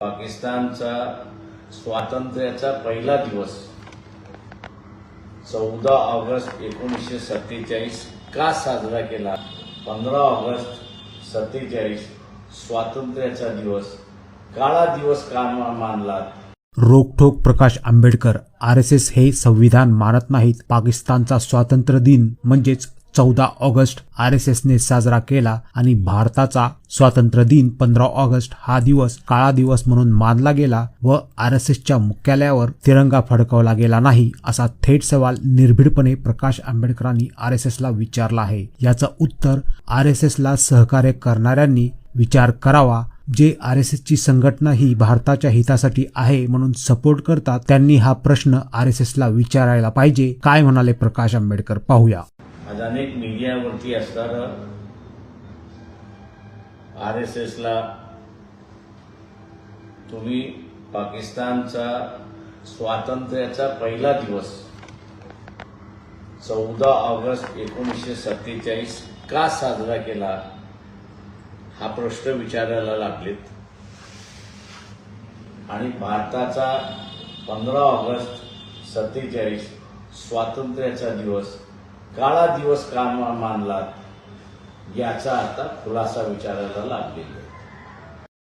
पाकिस्तानचा स्वातंत्र्याचा पहिला दिवस 14 ऑगस्ट 1947 का साजरा केला? 15 ऑगस्ट 47 स्वातंत्र्याचा दिवस काळा दिवस का मानला? रोखठोक प्रकाश आंबेडकर आरएसएस हे संविधान मानत नाहीत. पाकिस्तानचा स्वातंत्र्य दिन म्हणजेच 14 ऑगस्ट आरएसएसने साजरा केला आणि भारताचा स्वातंत्र्य दिन 15 ऑगस्ट हा दिवस काळा दिवस म्हणून मानला गेला व आरएसएसच्या मुख्यालयावर तिरंगा फडकवला गेला नाही, असा थेट सवाल निर्भीडपणे प्रकाश आंबेडकरांनी आरएसएसला विचारला आहे. याचं उत्तर आरएसएसला सहकार्य करणाऱ्यांनी विचार करावा. जे आरएसएसची संघटना ही भारताच्या हितासाठी आहे म्हणून सपोर्ट करतात त्यांनी हा प्रश्न आरएसएसला विचारायला पाहिजे. काय म्हणाले प्रकाश आंबेडकर पाहूया. आज अनेक मीडियावरती असणारं आरएसएसला तुम्ही पाकिस्तानचा स्वातंत्र्याचा पहिला दिवस 14 ऑगस्ट 1947 का साजरा केला हा प्रश्न विचारायला लागलेत आणि भारताचा 15 ऑगस्ट 47 स्वातंत्र्याचा दिवस काळा दिवस का मानला याचा आता खुलासा विचारायला लागलेला आहे.